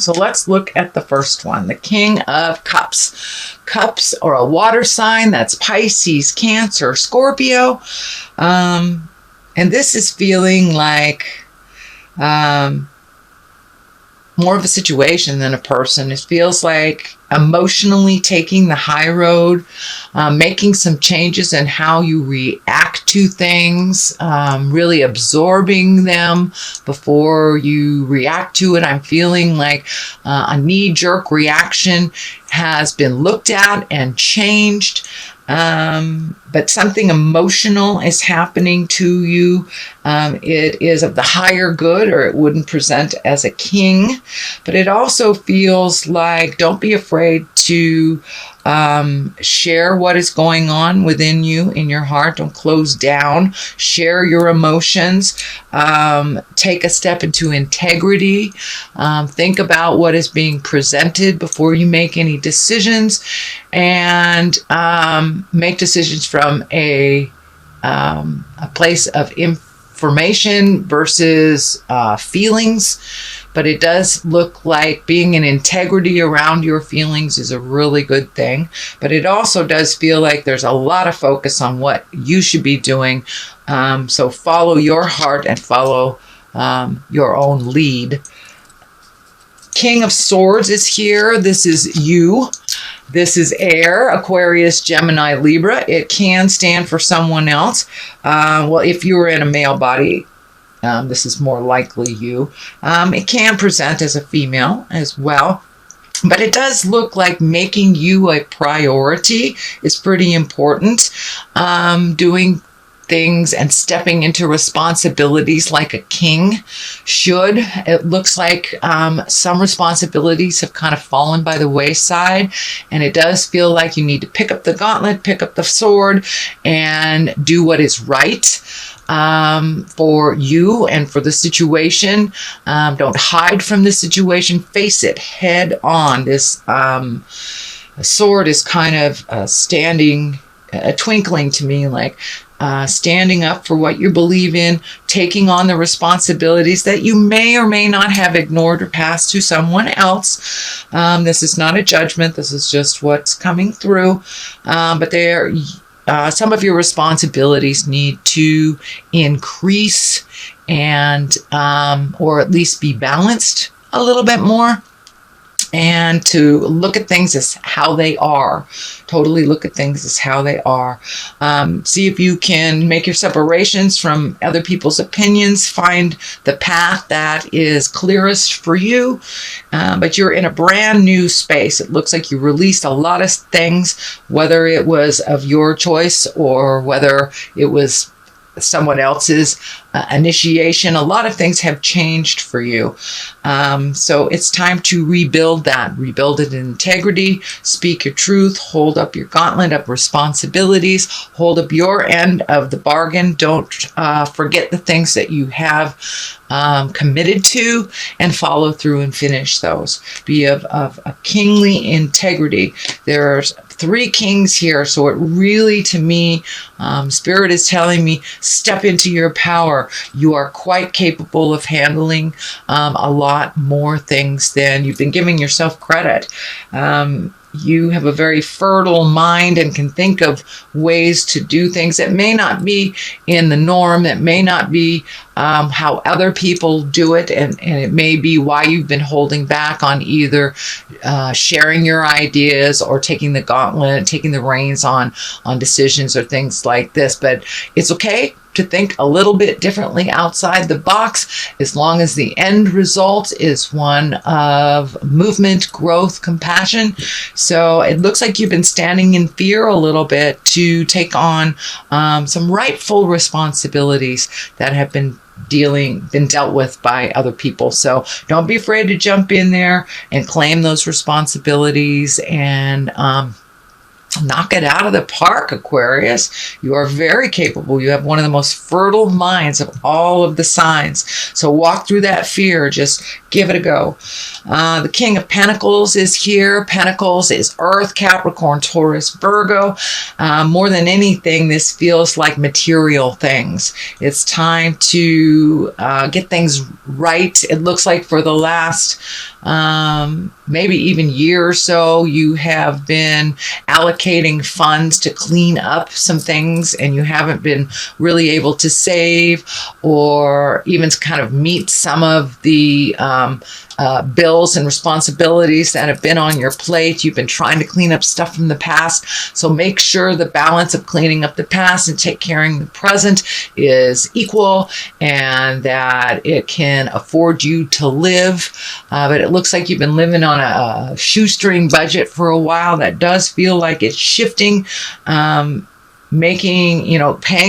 So let's look at the first one, the King of Cups. Cups are a water sign. That's Pisces, Cancer, Scorpio. And this is feeling like more of a situation than a person. It feels like emotionally taking the high road, making some changes in how you react to things, really absorbing them before you react to it. I'm feeling like a knee-jerk reaction has been looked at and changed. But something emotional is happening to you. It is of the higher good, or it wouldn't present as a king. But it also feels like don't be afraid to share what is going on within you, in your heart. Don't close down. Share your emotions. Take a step into integrity. Think about what is being presented before you make any decisions, and make decisions from a place of information versus feelings. But it does look like being in integrity around your feelings is a really good thing. But it also does feel like there's a lot of focus on what you should be doing. So follow your heart and follow your own lead. King of Swords is here. This is you. This is air, Aquarius, Gemini, Libra. It can stand for someone else. Well, if you were in a male body, this is more likely you. It can present as a female as well. But it does look like making you a priority is pretty important. Doing things and stepping into responsibilities like a king should. It looks like some responsibilities have kind of fallen by the wayside, and it does feel like you need to pick up the gauntlet, pick up the sword, and do what is right for you and for the situation. Don't hide from the situation. Face it head on. This sword is kind of standing, twinkling to me like standing up for what you believe in, taking on the responsibilities that you may or may not have ignored or passed to someone else. This is not a judgment. This is just what's coming through. But some of your responsibilities need to increase and or at least be balanced a little bit more, and to look at things as how they are. Totally look at things as how they are. See if you can make your separations from other people's opinions. Find the path that is clearest for you. But you're in a brand new space. It looks like you released a lot of things, whether it was of your choice or whether it was someone else's initiation. A lot of things have changed for you. So it's time to rebuild that. Rebuild it in integrity. Speak your truth. Hold up your gauntlet of responsibilities. Hold up your end of the bargain. Don't forget the things that you have committed to, and follow through and finish those. Be of a kingly integrity. There's 3 kings here, so it really, to me, Spirit is telling me, step into your power. You are quite capable of handling a lot more things than you've been giving yourself credit. You have a very fertile mind and can think of ways to do things that may not be in the norm, that may not be how other people do it, and it may be why you've been holding back on either sharing your ideas or taking the gauntlet, taking the reins on decisions or things like this. But it's okay to think a little bit differently outside the box, as long as the end result is one of movement, growth, compassion. So it looks like you've been standing in fear a little bit to take on some rightful responsibilities that have been dealt with by other people. So don't be afraid to jump in there and claim those responsibilities, and Knock it out of the park, Aquarius. You are very capable. You have one of the most fertile minds of all of the signs. So walk through that fear. Just give it a go. The King of Pentacles is here. Pentacles is Earth, Capricorn, Taurus, Virgo. More than anything, this feels like material things. It's time to get things right. It looks like for the last maybe even year or so, you have been allocating funds to clean up some things, and you haven't been really able to save or even kind of meet some of the bills and responsibilities that have been on your plate. You've been trying to clean up stuff from the past. So make sure the balance of cleaning up the past and take care of the present is equal, and that it can afford you to live. But it looks like you've been living on a shoestring budget for a while. That does feel like it's shifting. Paying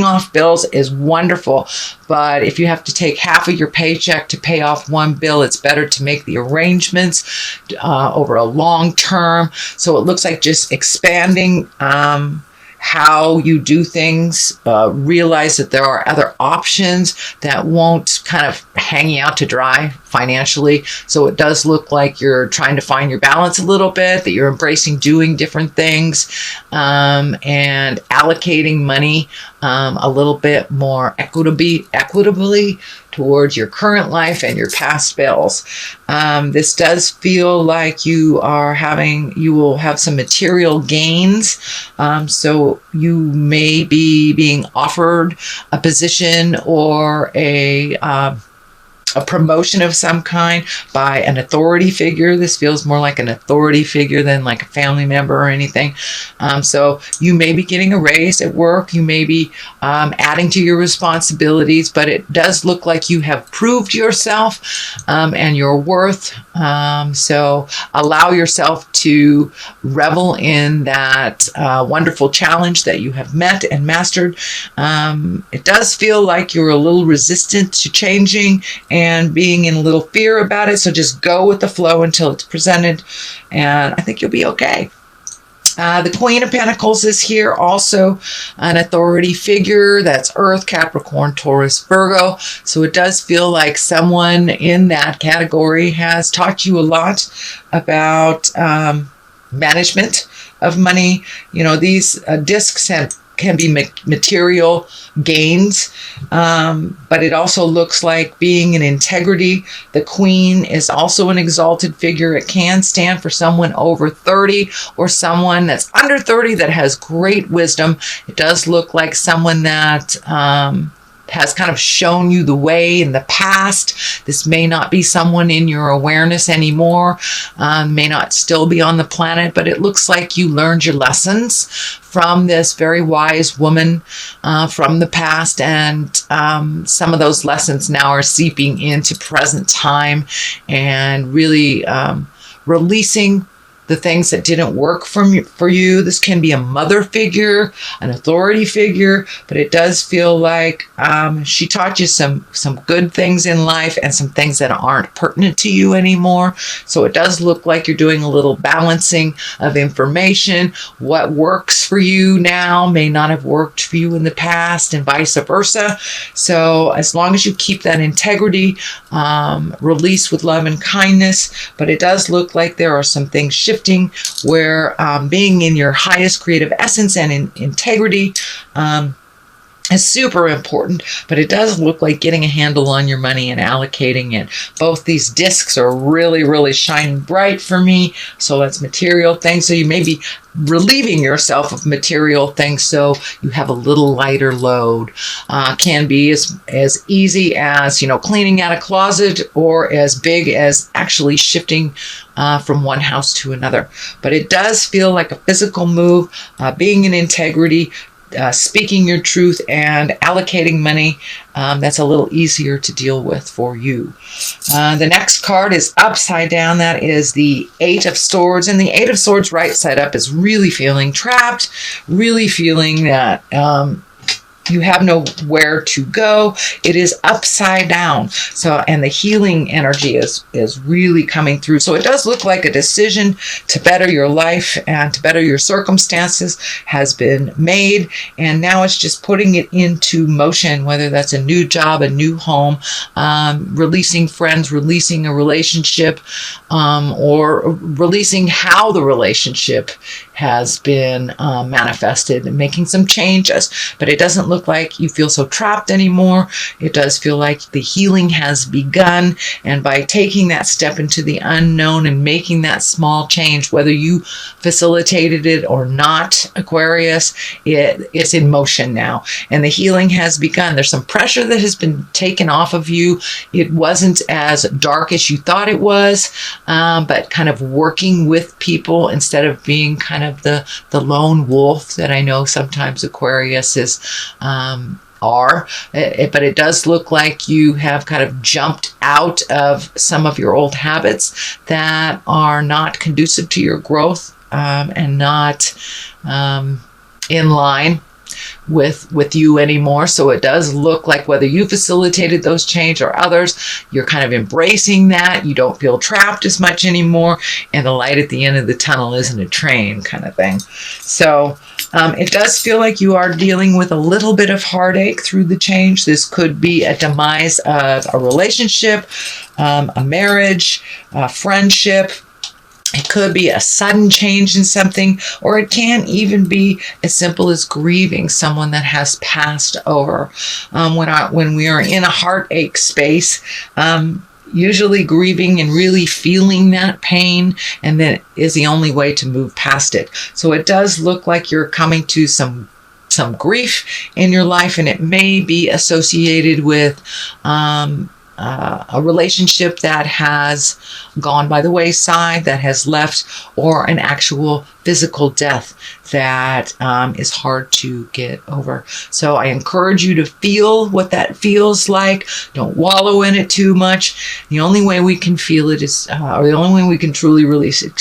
off bills is wonderful, but if you have to take half of your paycheck to pay off one bill, it's better to make the arrangements over a long term. So it looks like just expanding how you do things, realize that there are other options that won't kind of hang you out to dry financially. So it does look like you're trying to find your balance a little bit, that you're embracing doing different things, and allocating money a little bit more equitably towards your current life and your past bills. This does feel like you will have some material gains. So you may be being offered a position or a promotion of some kind by an authority figure. This feels more like an authority figure than like a family member or anything. So you may be getting a raise at work. You may be adding to your responsibilities, but it does look like you have proved yourself and your worth. So allow yourself to revel in that wonderful challenge that you have met and mastered. It does feel like you're a little resistant to changing and being in a little fear about it. So just go with the flow until it's presented, and I think you'll be okay. The Queen of Pentacles is here, also an authority figure. That's Earth, Capricorn, Taurus, Virgo. So it does feel like someone in that category has taught you a lot about management of money. These discs can be material gains, but it also looks like being in integrity. The Queen is also an exalted figure. It can stand for someone over 30 or someone that's under 30 that has great wisdom. It does look like someone that has kind of shown you the way in the past. This may not be someone in your awareness anymore, may not still be on the planet, but it looks like you learned your lessons from this very wise woman from the past, and some of those lessons now are seeping into present time and really releasing the things that didn't work for you. This can be a mother figure, an authority figure, but it does feel like she taught you some good things in life and some things that aren't pertinent to you anymore. So it does look like you're doing a little balancing of information. What works for you now may not have worked for you in the past, and vice versa. So as long as you keep that integrity, release with love and kindness, but it does look like there are some things shifting where being in your highest creative essence and in integrity is super important, but it does look like getting a handle on your money and allocating it. Both these discs are really, really shining bright for me. So that's material things. So you may be relieving yourself of material things so you have a little lighter load. Can be as easy as, cleaning out a closet, or as big as actually shifting from one house to another. But it does feel like a physical move, being in integrity, speaking your truth, and allocating money. That's a little easier to deal with for you. The next card is upside down. That is the Eight of Swords. And the Eight of Swords right side up is really feeling trapped, really feeling that You have nowhere to go. It is upside down. So, and the healing energy is really coming through. So it does look like a decision to better your life and to better your circumstances has been made. And now it's just putting it into motion, whether that's a new job, a new home, releasing friends, releasing a relationship, or releasing how the relationship has been manifested and making some changes. But it doesn't look like you feel so trapped anymore. It does feel like the healing has begun. And by taking that step into the unknown and making that small change, whether you facilitated it or not, Aquarius, it's in motion now. And the healing has begun. There's some pressure that has been taken off of you. It wasn't as dark as you thought it was, but kind of working with people instead of being kind of the lone wolf that I know sometimes Aquarius is are. But it does look like you have kind of jumped out of some of your old habits that are not conducive to your growth, and not in line with you anymore. So it does look like whether you facilitated those change or others, you're kind of embracing that. You don't feel trapped as much anymore, and the light at the end of the tunnel isn't a train kind of thing. So it does feel like you are dealing with a little bit of heartache through the change. This could be a demise of a relationship, a marriage, a friendship. It could be a sudden change in something, or it can even be as simple as grieving someone that has passed over. When we are in a heartache space, usually grieving and really feeling that pain, and then is the only way to move past it. So it does look like you're coming to some grief in your life, and it may be associated with a relationship that has gone by the wayside, that has left, or an actual physical death that is hard to get over. So I encourage you to feel what that feels like. Don't wallow in it too much. The only way we can feel it is, or the only way we can truly release it,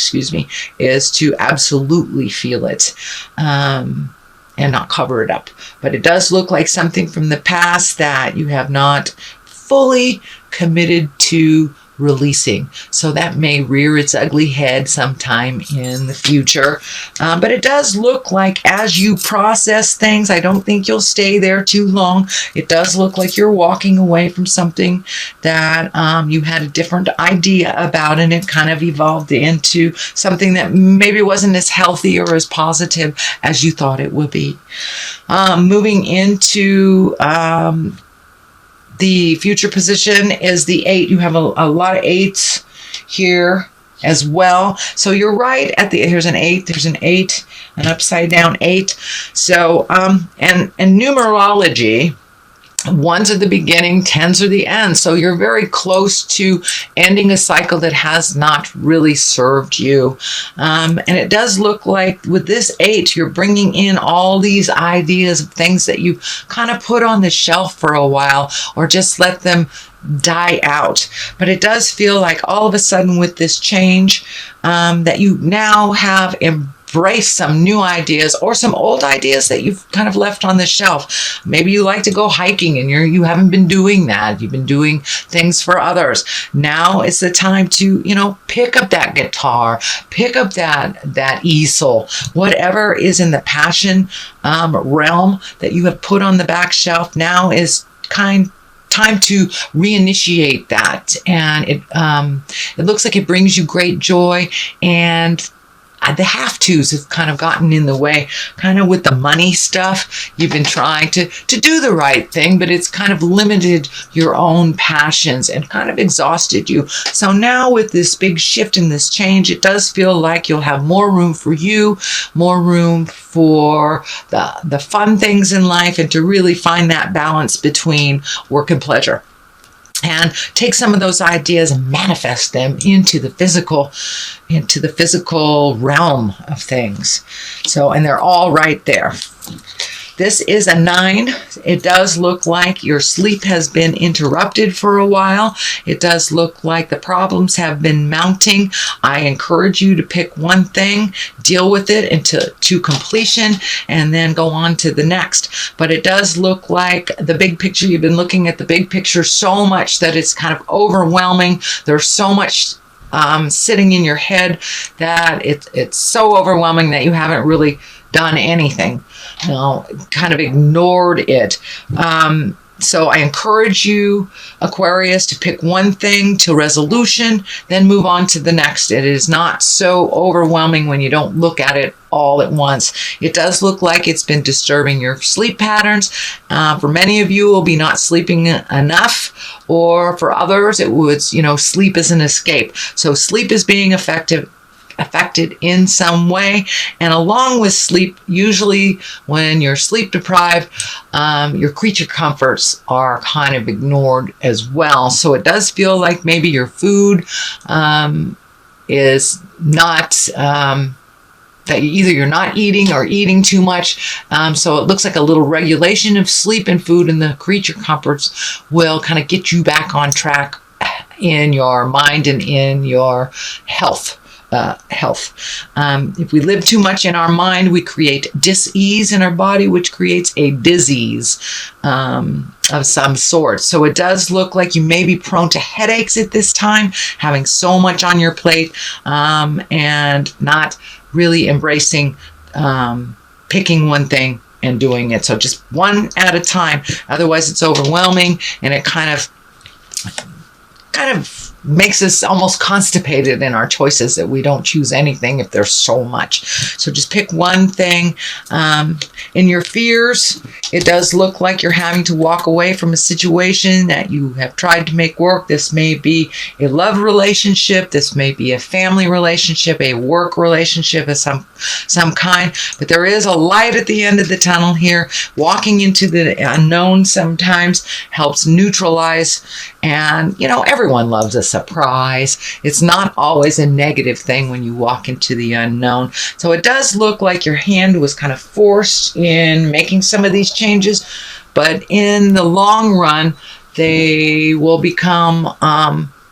is to absolutely feel it. And not cover it up. But it does look like something from the past that you have not fully committed to releasing. So that may rear its ugly head sometime in the future. But it does look like as you process things, I don't think you'll stay there too long. It does look like you're walking away from something that you had a different idea about, and it kind of evolved into something that maybe wasn't as healthy or as positive as you thought it would be. Moving into the future position is the 8. You have a lot of 8s here as well. So you're right at here's an 8, there's an 8, an upside down 8. So, and numerology, 1s are the beginning, 10s are the end. So you're very close to ending a cycle that has not really served you. And it does look like with this 8, you're bringing in all these ideas of things that you kind of put on the shelf for a while, or just let them die out. But it does feel like all of a sudden with this change, that you now have embrace some new ideas or some old ideas that you've kind of left on the shelf. Maybe you like to go hiking and you haven't been doing that. You've been doing things for others. Now it's the time to, pick up that guitar, pick up that easel, whatever is in the passion realm that you have put on the back shelf. Now is time to reinitiate that. And it looks like it brings you great joy, and the have-tos have kind of gotten in the way, kind of with the money stuff. You've been trying to do the right thing, but it's kind of limited your own passions and kind of exhausted you. So now with this big shift and this change, it does feel like you'll have more room for you, more room for the fun things in life, and to really find that balance between work and pleasure. And take some of those ideas and manifest them into the physical realm of things. So, and they're all right there. This is a 9. It does look like your sleep has been interrupted for a while. It does look like the problems have been mounting. I encourage you to pick one thing, deal with it to completion, and then go on to the next. But it does look like the big picture, you've been looking at the big picture so much that it's kind of overwhelming. There's so much sitting in your head that it's so overwhelming that you haven't really done anything. You know, kind of ignored it. So I encourage you, Aquarius, to pick one thing to resolution, then move on to the next. It is not so overwhelming when you don't look at it all at once. It does look like it's been disturbing your sleep patterns. For many of you, it will be not sleeping enough, or for others, it would, sleep is an escape. So sleep is being affected in some way, and along with sleep, usually when you're sleep deprived, your creature comforts are kind of ignored as well. So it does feel like maybe your food is not that either you're not eating or eating too much. So it looks like a little regulation of sleep and food, and the creature comforts will kind of get you back on track in your mind and in your health. If we live too much in our mind, we create dis-ease in our body, which creates a disease of some sort. So it does look like you may be prone to headaches at this time, having so much on your plate, and not really embracing picking one thing and doing it. So just one at a time. Otherwise, it's overwhelming, and it kind of makes us almost constipated in our choices, that we don't choose anything if there's so much. So just pick one thing. In your fears, it does look like you're having to walk away from a situation that you have tried to make work. This may be a love relationship. This may be a family relationship, a work relationship of some kind. But there is a light at the end of the tunnel here. Walking into the unknown sometimes helps neutralize. And, everyone loves a surprise. It's not always a negative thing when you walk into the unknown. So it does look like your hand was kind of forced in making some of these changes, but in the long run, they will become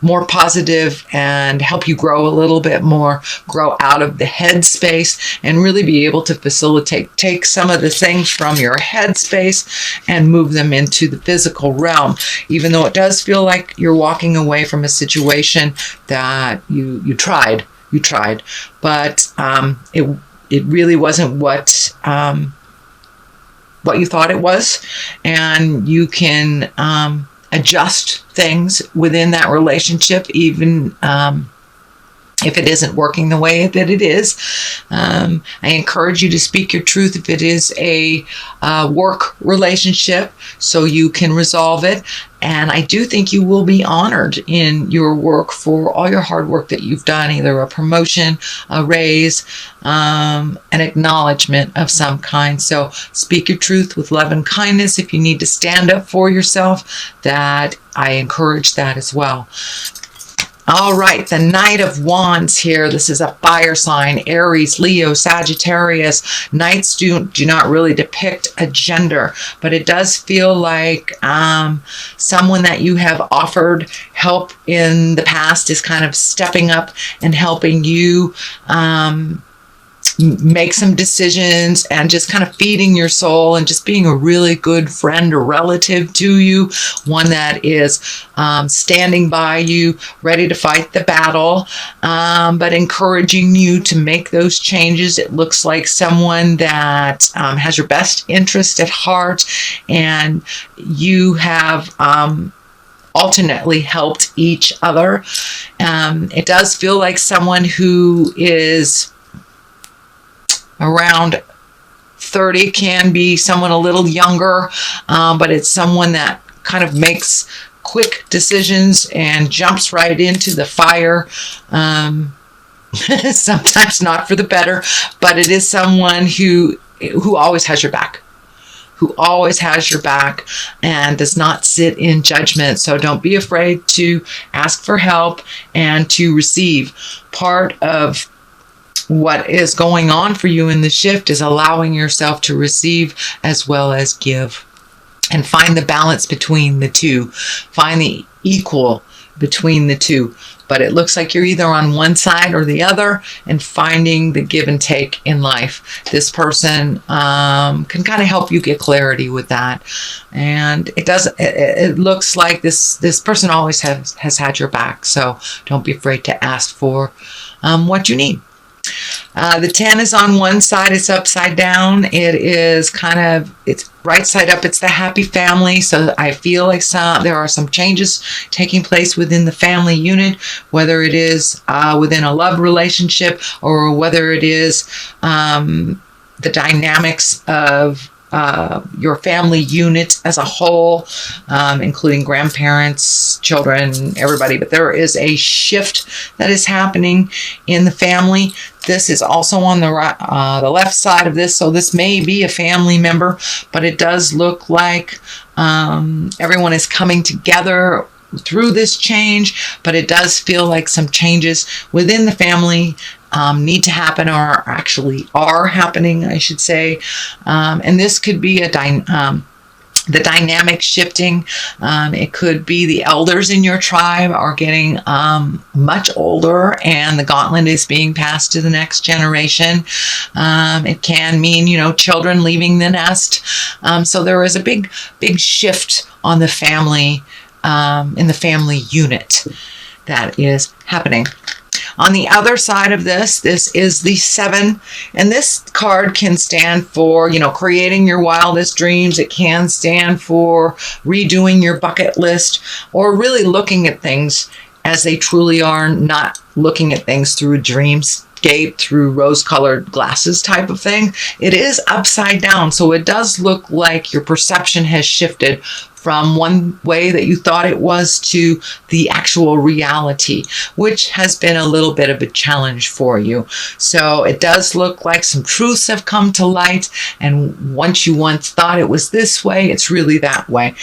more positive and help you grow a little bit more, grow out of the head space, and really be able to take some of the things from your head space and move them into the physical realm. Even though it does feel like you're walking away from a situation that you tried, but it really wasn't what you thought it was, and you can adjust things within that relationship, even if it isn't working the way that it is. I encourage you to speak your truth if it is a work relationship, so you can resolve it. And I do think you will be honored in your work for all your hard work that you've done, either a promotion, a raise, an acknowledgement of some kind. So speak your truth with love and kindness. If you need to stand up for yourself, that I encourage that as well. All right, the Knight of Wands here. This is a fire sign, Aries, Leo, Sagittarius. Knights do not really depict a gender, but it does feel like someone that you have offered help in the past is kind of stepping up and helping you make some decisions, and just kind of feeding your soul and just being a really good friend or relative to you, one that is standing by you, ready to fight the battle, but encouraging you to make those changes. It looks like someone that has your best interest at heart, and you have alternately helped each other. It does feel like someone who is around 30, can be someone a little younger, but it's someone that kind of makes quick decisions and jumps right into the fire. Sometimes not for the better, but it is someone who always has your back. And does not sit in judgment. So don't be afraid to ask for help and to receive. Part of what is going on for you in the shift is allowing yourself to receive as well as give, and find the balance between the two. Find the equal between the two. But it looks like you're either on one side or the other, and finding the give and take in life. This person can kind of help you get clarity with that. And it looks like this person always has had your back. So don't be afraid to ask for what you need. The 10 is on one side, it's upside down. It's right side up, it's the happy family. So I feel like there are some changes taking place within the family unit, whether it is within a love relationship, or whether it is the dynamics of your family unit as a whole, including grandparents, children, everybody. But there is a shift that is happening in the family. This is also on the left side of this, so this may be a family member, but it does look like everyone is coming together through this change. But it does feel like some changes within the family need to happen, or actually are happening, I should say. And this could be the dynamic shifting. It could be the elders in your tribe are getting much older, and the gauntlet is being passed to the next generation. It can mean, children leaving the nest. So there is a big shift on the family, in the family unit, that is happening. On the other side of this is the 7, and this card can stand for, creating your wildest dreams. It can stand for redoing your bucket list, or really looking at things as they truly are, not looking at things through a dreamscape, through rose-colored glasses type of thing. It is upside down, so it does look like your perception has shifted from one way that you thought it was to the actual reality, which has been a little bit of a challenge for you. So it does look like some truths have come to light, and once you thought it was this way, it's really that way.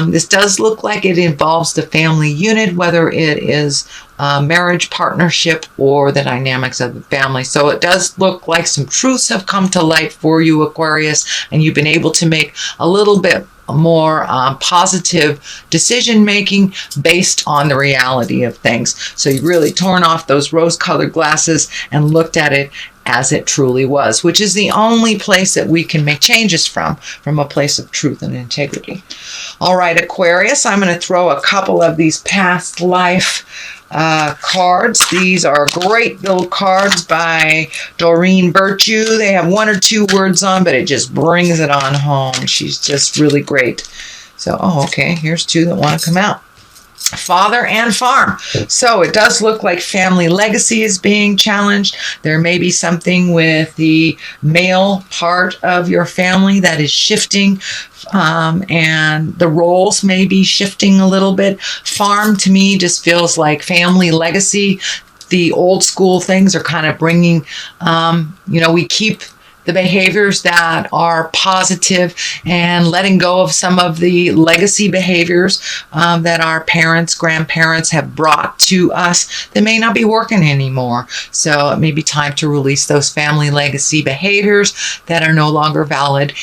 This does look like it involves the family unit, whether it is marriage, partnership, or the dynamics of the family. So it does look like some truths have come to light for you, Aquarius, and you've been able to make a little bit more positive decision making based on the reality of things. So you've really torn off those rose-colored glasses and looked at it as it truly was, which is the only place that we can make changes from a place of truth and integrity. All right, Aquarius, I'm going to throw a couple of these past life cards. These are great little cards by Doreen Virtue. They have 1 or 2 words on, but it just brings it on home. She's just really great. So, okay, here's 2 that want to come out. Father and farm. So it does look like family legacy is being challenged. There may be something with the male part of your family that is shifting, and the roles may be shifting a little bit. Farm to me just feels like family legacy. The old school things are kind of bringing, we keep the behaviors that are positive, and letting go of some of the legacy behaviors that our parents, grandparents have brought to us that may not be working anymore. So it may be time to release those family legacy behaviors that are no longer valid